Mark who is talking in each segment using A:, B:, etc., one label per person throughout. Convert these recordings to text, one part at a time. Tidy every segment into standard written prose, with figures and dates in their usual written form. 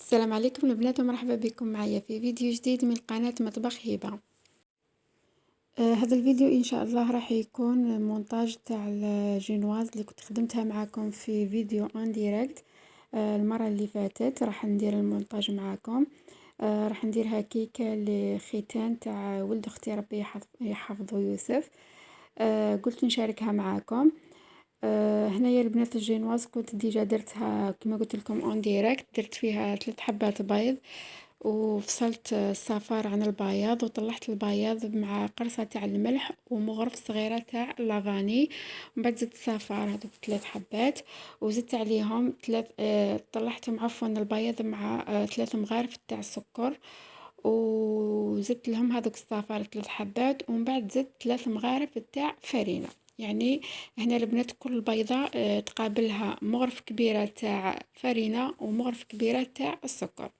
A: السلام عليكم البنات ومرحبا بكم معايا في فيديو جديد من قناة مطبخ هبة. هذا الفيديو ان شاء الله راح يكون مونتاج تاع الجينواز اللي كنت خدمتها معاكم في فيديو ان ديريكت. المرة اللي فاتت راح ندير المونتاج معاكم. راح نديرها كيكة لختان تاع ولد اختي ربي يحفظه يوسف. قلت نشاركها معاكم. هنايا البنات الجينواز كنت ديجا درتها كما قلت لكم اون ديريكت، درت فيها 3 حبات بيض وفصلت الصفار عن البياض وطلعت البياض مع قرصة تاع الملح ومغرف صغيرة تاع لافاني. ومن بعد زدت الصفار هذوك 3 حبات وزدت عليهم طلعتهم عفوا البياض مع 3 مغارف تاع السكر، وزدت لهم هذوك الصفار 3 حبات ومن بعد زدت 3 مغارف تاع فرينة. يعني هنا البنات كل بيضة تقابلها مغرف كبيرة تاع فرينة ومغرف كبيرة تاع السكر.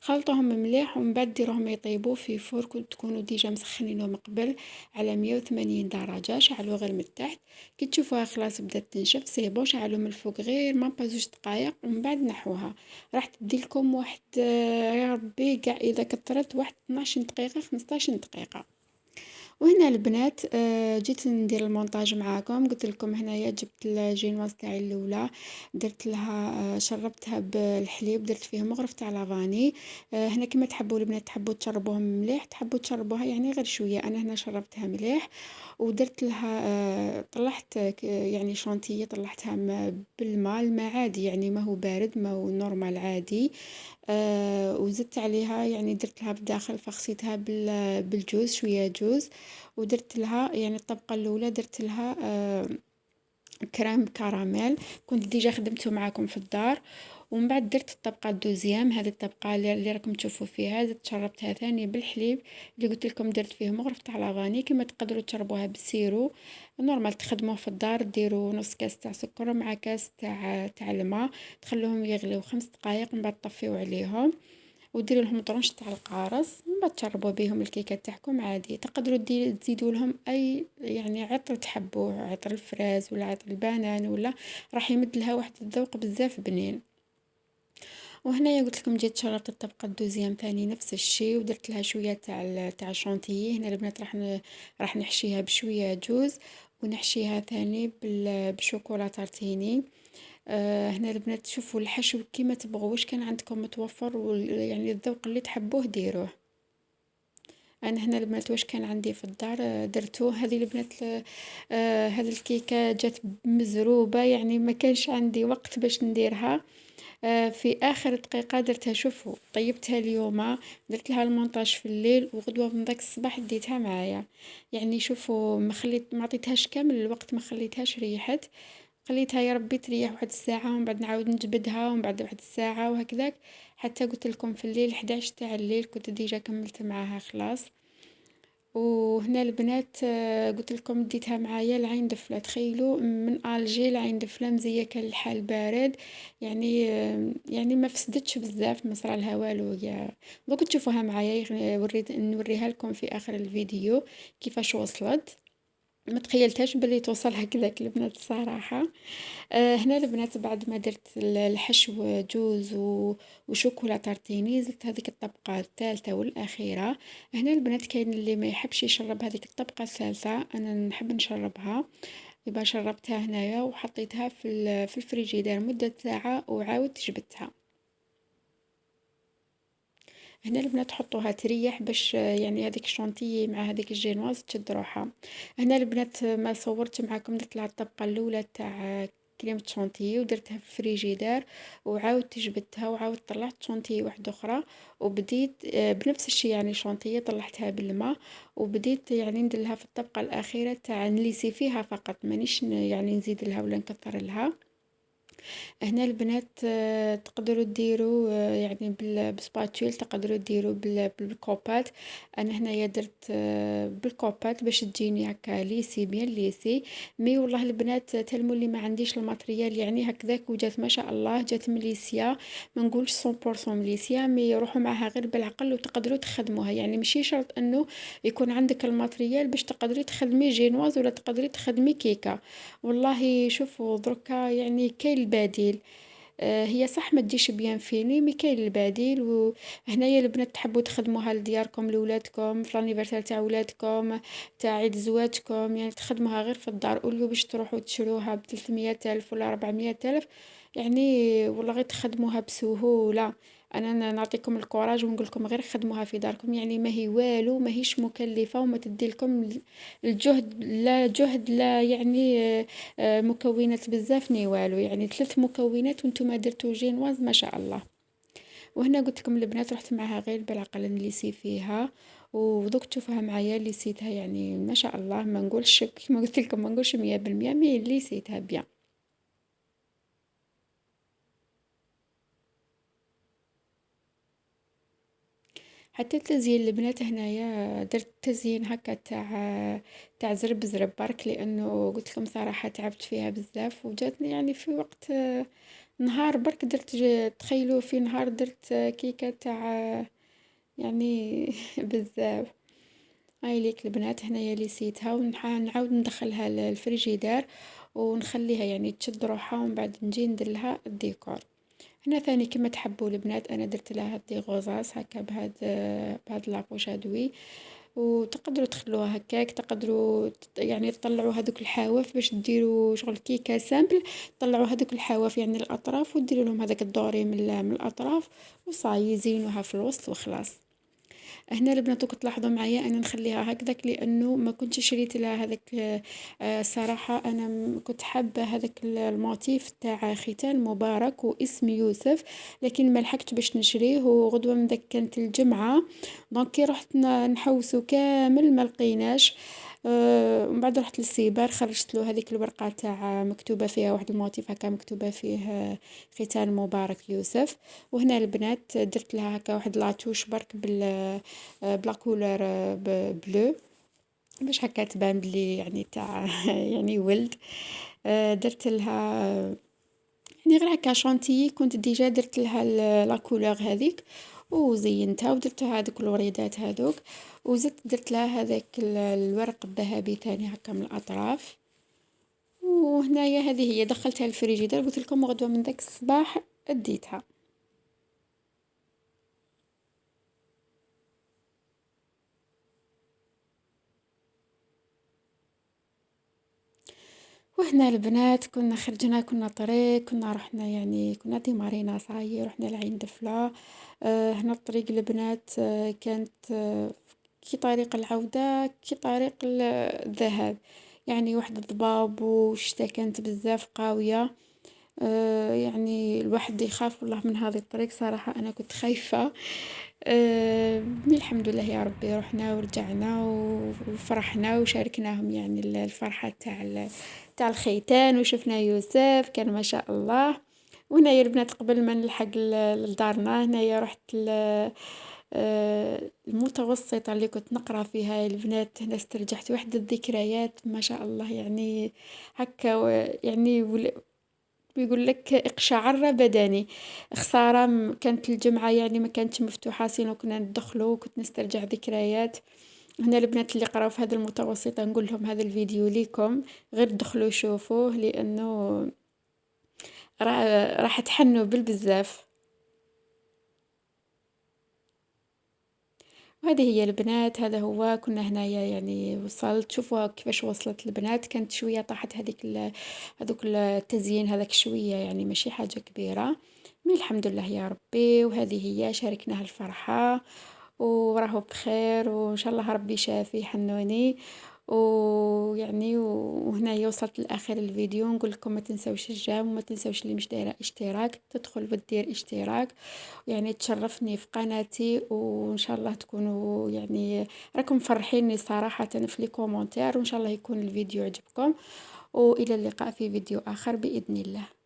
A: خلطهم مليح ومن بعد ديروهم يطيبوا في فور كنت تكونوا ديجا مسخنينه من قبل على 180 درجة. شعلوا غير من التحت، كي تشوفوها خلاص بدات تنشف سي بون شعلوا من الفوق غير ما با 2 دقائق ومن بعد نحوها. راح تدي لكم واحد يا ربي كاع اذا كثرت واحد 12 دقيقة 15 دقيقة. وهنا البنات جيت ندير المونتاج معاكم. قلت لكم هنايا جبت الجينواز تاعي الاولى، درت لها شربتها بالحليب، درت فيه مغرف تاع لافاني. هنا كما تحبوا البنات، تحبوا تشربوها مليح تحبوا تشربوها يعني غير شويه، انا هنا شربتها مليح. ودرت لها طلعت يعني شونتيه طلعتها بالماء، الماء عادي يعني ما هو بارد، ما هو نورمال عادي. وزدت عليها يعني درت لها بداخل فخسيتها بالجوز شويه جوز. ودرت لها يعني الطبقة الأولى درت لها كريم كراميل كنت ديجا خدمته معاكم في الدار. ومن بعد درت الطبقة الدوزيام، هذه الطبقة اللي راكم تشوفوا فيها، زدت شربتها ثاني بالحليب اللي قلت لكم درت فيه مغرف تاع لافاني. كما تقدروا تشربوها بالسيرو نورمال تخدموه في الدار، ديروا نص كاس تاع سكر مع كاس تاع الماء، تخلوهم يغليو 5 دقائق من بعد طفيو عليهم وديروا لهم طرنش تاع القارص من بعد تشربوا بهم الكيكه تاعكم عادي. تقدروا تزيدوا لهم اي يعني عطر تحبوه، عطر الفراز ولا عطر البنان ولا راح يمد لها واحد الذوق بزاف بنين. وهنايا قلت لكم جيت شربت الطبقه الدوزيام ثاني نفس الشيء ودرت لها شويه تاع الشونتيي. هنا البنات راح نحشيها بشويه جوز ونحشيها ثاني بالشوكولا تارتيني. هنا البنات شوفوا الحشو كيما تبغوا، واش كان عندكم متوفر يعني الذوق اللي تحبوه ديروه. انا هنا البنات واش كان عندي في الدار درتوه. هذه البنات هذه الكيكه جات مزروبه يعني ما كانش عندي وقت باش نديرها. في اخر دقيقه درتها. شوفوا طيبتها اليوم، درت لها المونتاج في الليل وغدوه من داك الصباح ديتها معايا. يعني شوفوا ما عطيتهاش كامل الوقت، ما خليتهاش ريحت، خليتها يا ربي تريح واحد الساعة ومن بعد نعاود نجبدها ومن بعد واحد الساعة وهكذاك حتى قلت لكم في الليل 11 تاع الليل كنت ديجا كملت معاها خلاص. وهنا البنات قلت لكم ديتها معايا العين دفلة. تخيلوا من الجي العين دفلة مزيكه الحال بارد، يعني ما فسدتش بزاف، ما صرا لها والو. يا دوك تشوفوها معايا نوريها لكم في اخر الفيديو كيفاش وصلت. ما تخيلتهاش بلي توصل هكذاك البنات الصراحه. هنا البنات بعد ما درت الحشو جوز وشوكولا تارتيني زدت هذيك الطبقة الثالثة والأخيرة. هنا البنات كاين اللي ما يحبش يشرب هذيك الطبقة الثالثة، أنا نحب نشربها. يبقى شربتها هنايا وحطيتها في الفريجيدير مدة ساعة وعاودت جبتها. هنا البنات تحطوها تريح باش يعني هذيك الشونتيي مع هذيك الجينواز تشد روحها. هنا البنات ما صورت معاكم درت لها الطبقه الاولى تاع كريمه شونتيي ودرتها في الفريجيدار وعاودت جبدتها وعاودت طلعت شونتيي واحده اخرى وبديت بنفس الشيء يعني شونتيي طلعتها بالماء وبديت يعني نديرلها في الطبقه الاخيره تاع نليسي فيها فقط، مانيش يعني نزيد لها ولا نكثر لها. هنا البنات تقدروا ديروا يعني بالسباتول، تقدروا ديروا بالكوبات. انا هنايا درت بالكوبات باش تجيني هكا ليسي بيان ليسي. مي والله البنات تلموا اللي ما عنديش الماتريال يعني هكذاك وجات ما شاء الله جات مليسيا. ما نقولش 100% مليسيا مي روحوا معها غير بالعقل وتقدروا تخدموها، يعني ماشي شرط انه يكون عندك الماتريال باش تقدري تخدمي جينواز ولا تقدري تخدمي كيكه. والله شوفوا دركا يعني كاين البديل. هي صح ما تجيش بيان فيني، مي كاين البديل. وهنايا البنات تحبوا تخدموها لدياركم لولادكم في لانيفرسير تاع ولادكم، تاع عيد زواجكم، يعني تخدموها غير في الدار اوليو باش تروحوا تشروها ب300 الف ولا 400 الف، يعني والله غير تخدموها بسهولة. انا نعطيكم الكوراج ونقول لكم غير خدموها في داركم، يعني ما هي والو، ماهيش مكلفة وما تدي لكم الجهد، لا جهد لا يعني مكونات بزاف ني والو، يعني 3 مكونات وانتم درتو جينواز ما شاء الله. وهنا قلت لكم البنات رحت معها غير بالعقل نليسي فيها، ودوك تشوفها معايا ليسيتها يعني ما شاء الله، ما نقولش كيما قلت لكم ما نقولش 100% مي ليسيتها بيان. حتى التزيين البنات هنايا درت تزيين هكا تاع زرب زرب برك، لانه قلت لكم صراحه تعبت فيها بزاف وجاتني يعني في وقت نهار برك درت تخيلوا في نهار درت كيكه تاع يعني بزاف. هاي ليك البنات هنايا ليسيتها ونعاود ندخلها للفريجيدار ونخليها يعني تشد روحها ومن بعد نجي ندير لها الديكور. هنا ثاني كما تحبوا البنات انا درت لها هادي غوزاس هكا بهاد لابوش هادوي، وتقدروا تخلوها هكاك، تقدروا يعني تطلعوا هذوك الحواف باش ديروا شغل كيكه سامبل، طلعوا هذوك الحواف يعني الاطراف وديروا لهم هذاك الدوري من الاطراف وصاي زينوها في الوسط وخلاص. هنا البنات دوك تلاحظوا معايا انا نخليها هكذاك لانه ما كنتش شريت لها هذاك صراحه انا كنت حابه هذاك الموتيف تاع ختان مبارك واسم يوسف، لكن ما لحقت باش نشريه، وغدوه من داك كانت الجمعه دونك كي رحت نحوسو كامل ما لقيناش. ومن بعد رحت للسيبر خرجت له هذيك الورقه تاع مكتوبه فيها واحد الموتيف هكا مكتوبه فيه ختان مبارك يوسف. وهنا البنات درت لها هكا واحد لاتوش برك بلا كولور بلو باش هكا تبان بلي يعني تاع يعني ولد. درت لها يعني غير هكا شونتيي، كنت ديجا درت لها لا كولور هذيك وزينتها ودرت هذوك الوريدات هذوك، وزدت درت لها هذاك الورق الذهبي تاني هكا من الاطراف. وهنايا هذه هي دخلتها الفريجيدر قلت لكم غدوه من داك الصباح اديتها. وهنا البنات كنا خرجنا كنا طريق كنا رحنا يعني كنا ديمارينا صاي رحنا لعين دفلة. هنا الطريق البنات كانت كي طريق العودة كي طريق الذهاب، يعني واحد الضباب والشتا كانت بزاف قاوية. يعني الواحد يخاف والله من هذه الطريق صراحة أنا كنت خايفة. مي الحمد لله يا ربي رحنا ورجعنا وفرحنا وشاركناهم يعني الفرحة تاع الختان وشفنا يوسف كان ما شاء الله. وهنايا البنات قبل ما نلحق لدارنا هنايا رحت المتوسطة اللي كنت نقرا فيها البنات، هنا استرجعت واحد الذكريات ما شاء الله يعني هكا يعني يقول لك اقشعر بدني. خسارة كانت الجمعة يعني ما كانتش مفتوحة سينو كنا ندخلوا وكنت نسترجع ذكريات. هنا البنات اللي قراو في هذا المتوسطة نقول لهم هذا الفيديو ليكم غير دخلوا شوفوه لأنه راح تحنوا بالبزاف. وهذه هي البنات هذا هو كنا هنايا يعني وصلت شوفوا كيفاش وصلت البنات كانت شوية طاحت هذوك التزيين هذاك شوية يعني ماشي حاجة كبيرة. من الحمد لله يا ربي وهذه هي شاركناها الفرحة وراهو بخير وان شاء الله ربي شافي حنوني. ويعني وهنا وصلت لاخر الفيديو نقول لكم ما تنسوش الجام وما تنسوش اللي مش دايره اشتراك تدخل وتدير اشتراك، يعني تشرفني في قناتي وان شاء الله تكونوا يعني راكم مفرحيني صراحه في لي كومونتير، وان شاء الله يكون الفيديو عجبكم، والى اللقاء في فيديو اخر باذن الله.